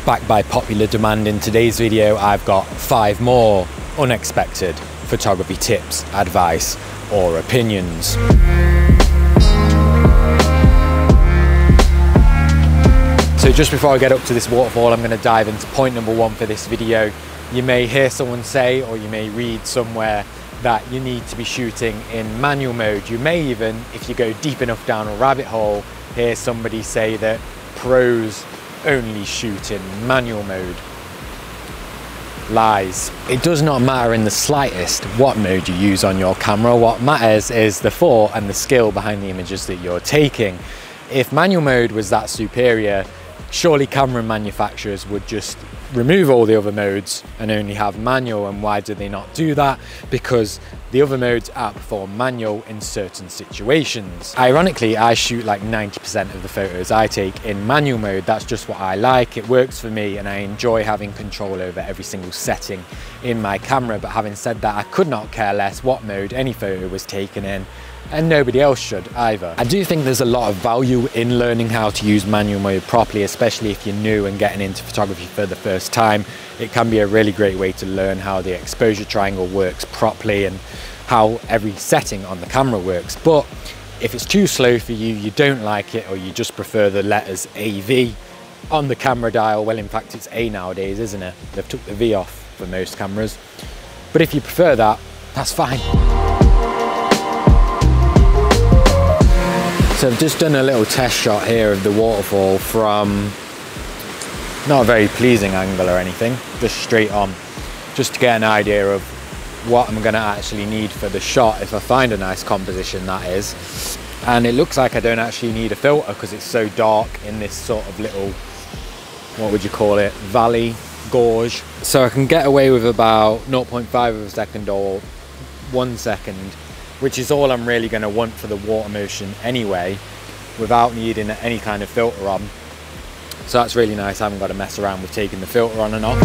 Backed by popular demand, in today's video I've got 5 more unexpected photography tips, advice or opinions. So just before I get up to this waterfall, I'm going to dive into point number 1 for this video. You may hear someone say, or you may read somewhere, that you need to be shooting in manual mode. You may even, if you go deep enough down a rabbit hole, hear somebody say that pros only shoot in manual mode. Lies. It does not matter in the slightest what mode you use on your camera. What matters is the thought and the skill behind the images that you're taking. If manual mode was that superior, surely camera manufacturers would just remove all the other modes and only have manual. And why do they not do that? Because the other modes outperform manual in certain situations. Ironically, I shoot like 90% of the photos I take in manual mode. That's just what I like. It works for me and I enjoy having control over every single setting in my camera. But having said that, I could not care less what mode any photo was taken in, and nobody else should either. I do think there's a lot of value in learning how to use manual mode properly, especially if you're new and getting into photography for the first time. It can be a really great way to learn how the exposure triangle works properly and how every setting on the camera works. But if it's too slow for you, you don't like it, or you just prefer the letters AV on the camera dial, well, in fact it's A nowadays, isn't it? They've took the V off for most cameras. But if you prefer that, that's fine. So I've just done a little test shot here of the waterfall from not a very pleasing angle or anything, just straight on, just to get an idea of what I'm going to actually need for the shot if I find a nice composition, that is. And it looks like I don't actually need a filter because it's so dark in this sort of little, what would you call it, valley, gorge. So I can get away with about 0.5 of a second or 1 second, which is all I'm really going to want for the water motion anyway, without needing any kind of filter on. So that's really nice. I haven't got to mess around with taking the filter on and off.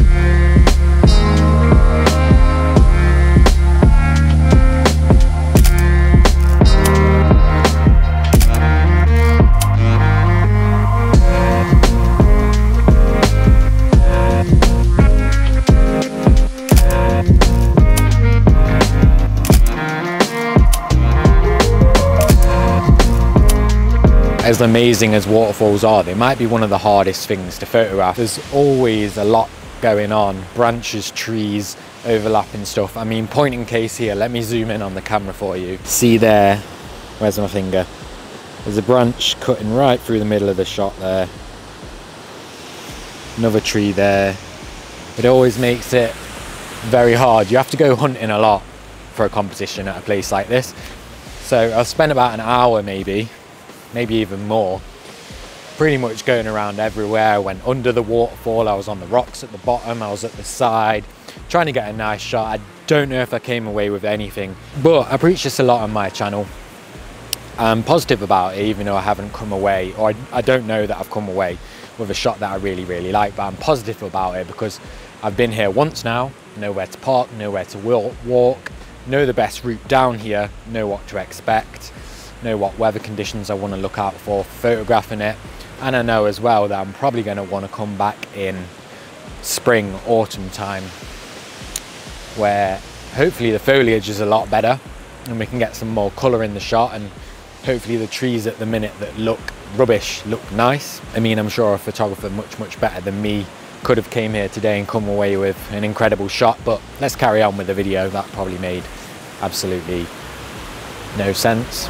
As amazing as waterfalls are, they might be one of the hardest things to photograph. There's always a lot going on, branches, trees, overlapping stuff. I mean, point in case here, let me zoom in on the camera for you. See there, where's my finger? There's a branch cutting right through the middle of the shot there. Another tree there. It always makes it very hard. You have to go hunting a lot for a composition at a place like this. So I've spent about an hour maybe even more, pretty much going around everywhere. I went under the waterfall, I was on the rocks at the bottom, I was at the side, trying to get a nice shot. I don't know if I came away with anything, but I preach this a lot on my channel. I'm positive about it, even though I haven't come away, or I don't know that I've come away with a shot that I really like, but I'm positive about it because I've been here once now, know where to park, know where to walk, know the best route down here, know what to expect, know what weather conditions I want to look out for photographing it, and I know as well that I'm probably going to want to come back in spring, autumn time, where hopefully the foliage is a lot better and we can get some more colour in the shot, and hopefully the trees at the minute that look rubbish look nice. I mean, I'm sure a photographer much better than me could have came here today and come away with an incredible shot, but let's carry on with the video. That probably made absolutely no sense.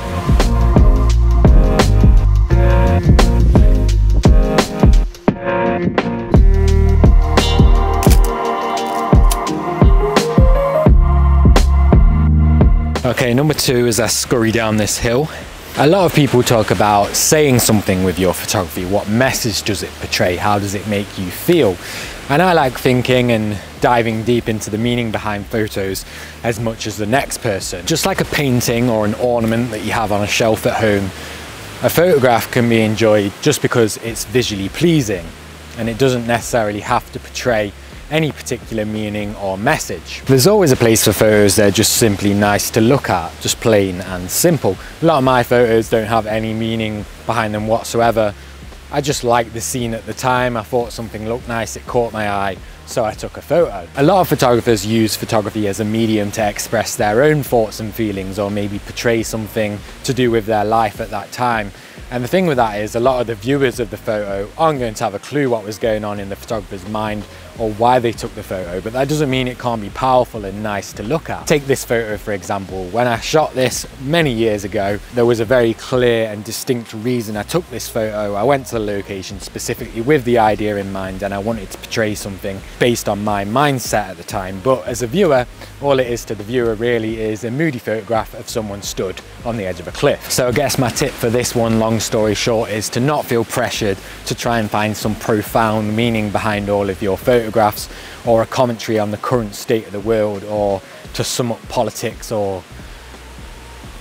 Okay, number 2 is I scurry down this hill. A lot of people talk about saying something with your photography. What message does it portray? How does it make you feel? And I like thinking and diving deep into the meaning behind photos as much as the next person. Just like a painting or an ornament that you have on a shelf at home, a photograph can be enjoyed just because it's visually pleasing, and it doesn't necessarily have to portray any particular meaning or message. There's always a place for photos that are just simply nice to look at, just plain and simple. A lot of my photos don't have any meaning behind them whatsoever, I just liked the scene at the time. I thought something looked nice, it caught my eye, so I took a photo. A lot of photographers use photography as a medium to express their own thoughts and feelings, or maybe portray something to do with their life at that time. And the thing with that is a lot of the viewers of the photo aren't going to have a clue what was going on in the photographer's mind or why they took the photo, but that doesn't mean it can't be powerful and nice to look at. Take this photo for example. When I shot this many years ago, there was a very clear and distinct reason I took this photo. I went to the location specifically with the idea in mind, and I wanted to portray something based on my mindset at the time. But as a viewer, all it is to the viewer really is a moody photograph of someone stood on the edge of a cliff. So I guess my tip for this one, long story short, is to not feel pressured to try and find some profound meaning behind all of your photographs, or a commentary on the current state of the world, or to sum up politics, or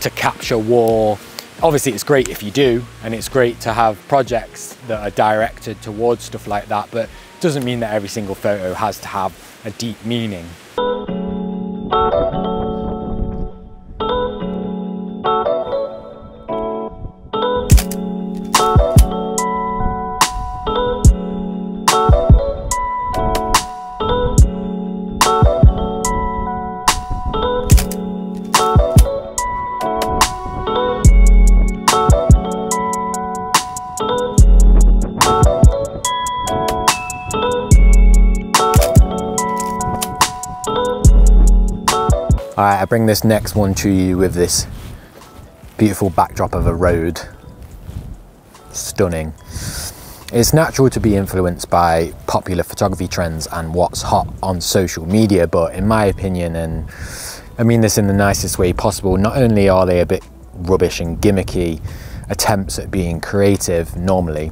to capture war. Obviously it's great if you do, and it's great to have projects that are directed towards stuff like that, but it doesn't mean that every single photo has to have a deep meaning. Alright, I bring this next one to you with this beautiful backdrop of a road. Stunning. It's natural to be influenced by popular photography trends and what's hot on social media, but in my opinion, and I mean this in the nicest way possible, not only are they a bit rubbish and gimmicky attempts at being creative normally,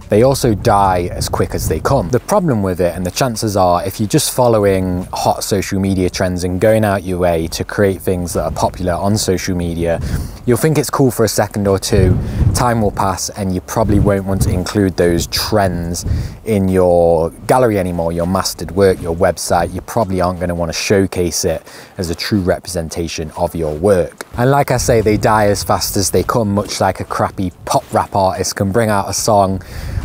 they also die as quick as they come. The problem with it, and the chances are, if you're just following hot social media trends and going out your way to create things that are popular on social media, you'll think it's cool for a second or two, time will pass, and you probably won't want to include those trends in your gallery anymore, your mastered work, your website. You probably aren't going to want to showcase it as a true representation of your work. And like I say, they die as fast as they come, much like a crappy pop rap artist can bring out a song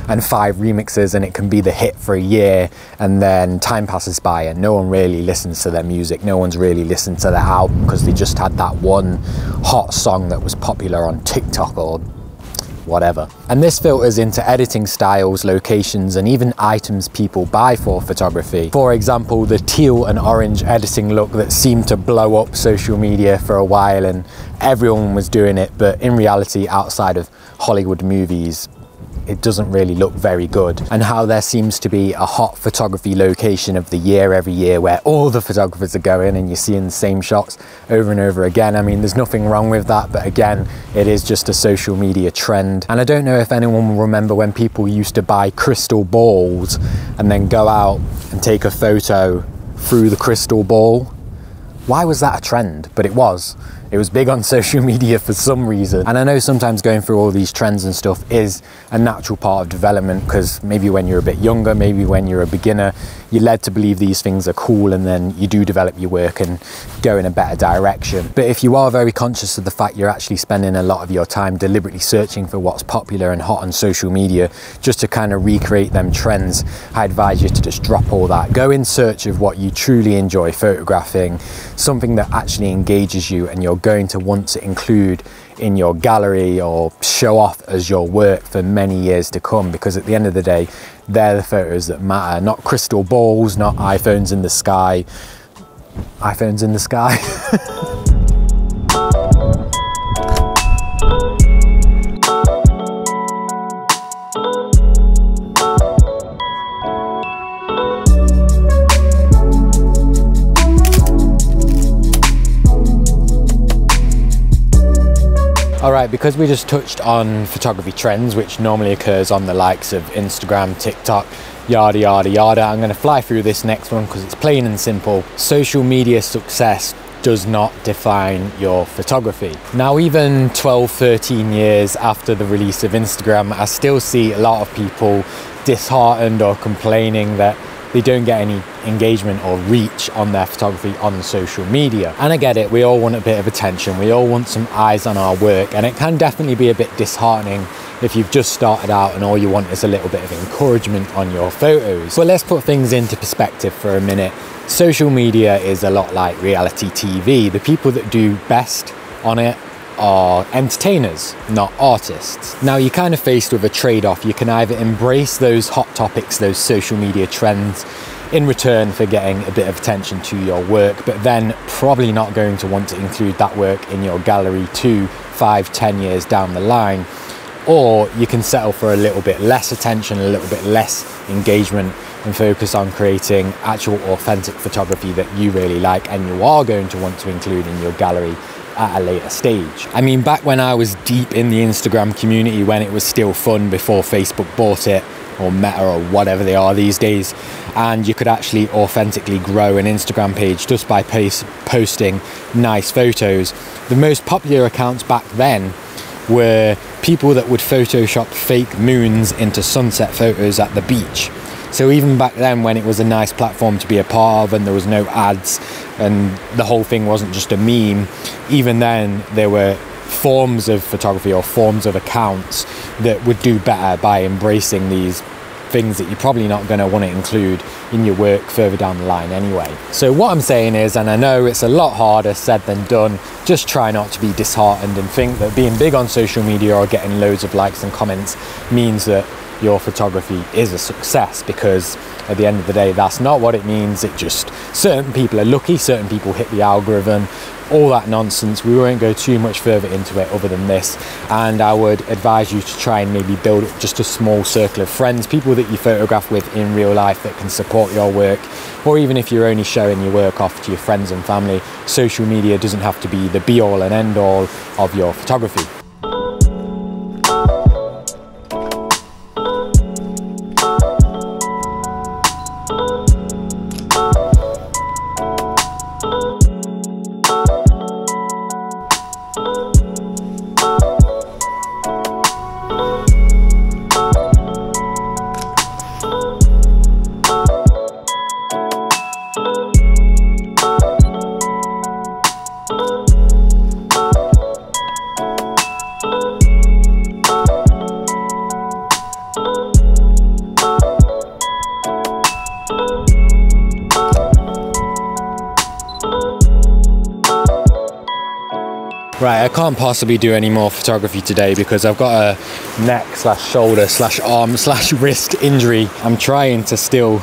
and 5 remixes and it can be the hit for a year, and then time passes by and no one really listens to their music, no one's really listened to their album because they just had that one hot song that was popular on TikTok or whatever. And this filters into editing styles, locations, and even items people buy for photography. For example, the teal and orange editing look that seemed to blow up social media for a while and everyone was doing it, but in reality, outside of Hollywood movies, it doesn't really look very good. And how there seems to be a hot photography location of the year every year where all the photographers are going and you're seeing the same shots over and over again. I mean, there's nothing wrong with that, but again, it is just a social media trend. And I don't know if anyone will remember when people used to buy crystal balls and then go out and take a photo through the crystal ball. Why was that a trend? But it was. It was big on social media for some reason. And I know sometimes going through all these trends and stuff is a natural part of development, because maybe when you're a bit younger, maybe when you're a beginner, you're led to believe these things are cool, and then you do develop your work and go in a better direction. But if you are very conscious of the fact you're actually spending a lot of your time deliberately searching for what's popular and hot on social media just to kind of recreate them trends, I advise you to just drop all that. Go in search of what you truly enjoy photographing, something that actually engages you and you're going to want to include in your gallery or show off as your work for many years to come, because at the end of the day, they're the photos that matter, not crystal balls, not iPhones in the sky. iPhones in the sky. Alright, because we just touched on photography trends, which normally occurs on the likes of Instagram, TikTok, yada yada yada, I'm going to fly through this next one because it's plain and simple. Social media success does not define your photography. Now, even 12, 13 years after the release of Instagram, I still see a lot of people disheartened or complaining that they don't get any engagement or reach on their photography on social media. And I get it, we all want a bit of attention, we all want some eyes on our work, and it can definitely be a bit disheartening if you've just started out and all you want is a little bit of encouragement on your photos. But let's put things into perspective for a minute. Social media is a lot like reality TV. The people that do best on it are entertainers, not artists. Now you're kind of faced with a trade-off. You can either embrace those hot topics, those social media trends, in return for getting a bit of attention to your work, but then probably not going to want to include that work in your gallery 2, 5, 10 years down the line. Or you can settle for a little bit less attention, a little bit less engagement, and focus on creating actual authentic photography that you really like and you are going to want to include in your gallery at a later stage. I mean, back when I was deep in the Instagram community, when it was still fun before Facebook bought it, or Meta, or whatever they are these days, and you could actually authentically grow an Instagram page just by posting nice photos. The most popular accounts back then were people that would Photoshop fake moons into sunset photos at the beach. So even back then, when it was a nice platform to be a part of and there was no ads and the whole thing wasn't just a meme, even then there were forms of photography or forms of accounts that would do better by embracing these things that you're probably not going to want to include in your work further down the line anyway. So what I'm saying is, and I know it's a lot harder said than done, just try not to be disheartened and think that being big on social media or getting loads of likes and comments means that your photography is a success, because at the end of the day that's not what it means. It just, certain people are lucky, certain people hit the algorithm, all that nonsense. We won't go too much further into it other than this, and I would advise you to try and maybe build up just a small circle of friends, people that you photograph with in real life that can support your work. Or even if you're only showing your work off to your friends and family, social media doesn't have to be the be all and end all of your photography. Right, I can't possibly do any more photography today because I've got a neck / shoulder / arm / wrist injury. I'm trying to still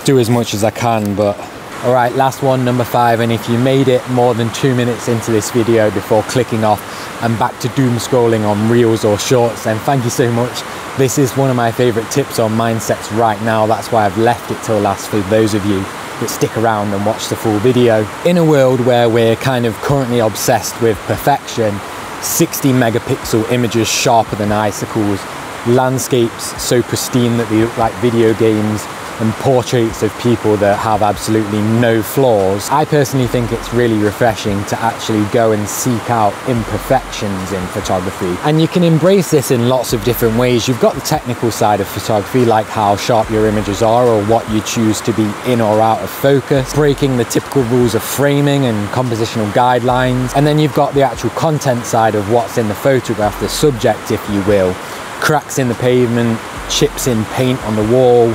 do as much as I can, but all right, last one, number 5. And if you made it more than 2 minutes into this video before clicking off and back to doom scrolling on reels or shorts, then thank you so much. This is one of my favorite tips on mindsets right now. That's why I've left it till last for those of you that stick around and watch the full video. In a world where we're kind of currently obsessed with perfection, 60 megapixel images sharper than icicles, landscapes so pristine that they look like video games, and portraits of people that have absolutely no flaws, I personally think it's really refreshing to actually go and seek out imperfections in photography. And you can embrace this in lots of different ways. You've got the technical side of photography, like how sharp your images are or what you choose to be in or out of focus, breaking the typical rules of framing and compositional guidelines. And then you've got the actual content side of what's in the photograph, the subject if you will. Cracks in the pavement, chips in paint on the wall,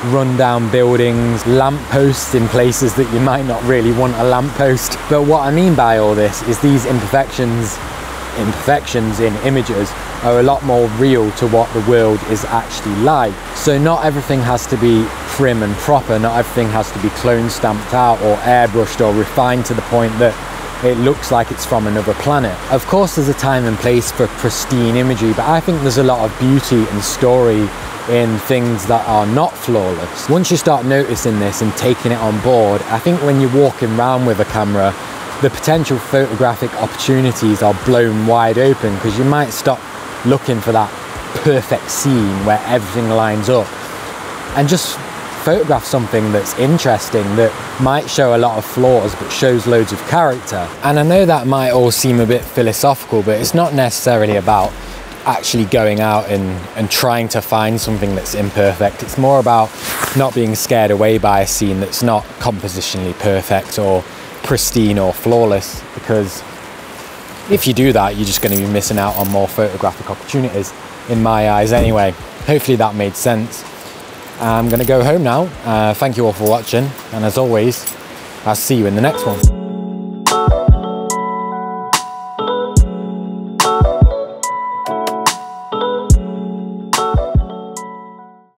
run-down buildings, lampposts in places that you might not really want a lamppost. But what I mean by all this is these imperfections in images are a lot more real to what the world is actually like. So not everything has to be prim and proper, not everything has to be clone stamped out or airbrushed or refined to the point that it looks like it's from another planet. Of course there's a time and place for pristine imagery, but I think there's a lot of beauty and story in things that are not flawless. Once you start noticing this and taking it on board, I think when you're walking around with a camera, the potential photographic opportunities are blown wide open, because you might stop looking for that perfect scene where everything lines up and just photograph something that's interesting, that might show a lot of flaws but shows loads of character. And I know that might all seem a bit philosophical, but it's not necessarily about actually going out and trying to find something that's imperfect. It's more about not being scared away by a scene that's not compositionally perfect or pristine or flawless, because if you do that, you're just going to be missing out on more photographic opportunities, in my eyes anyway. Hopefully that made sense. I'm going to go home now. Thank you all for watching, and as always, I'll see you in the next one.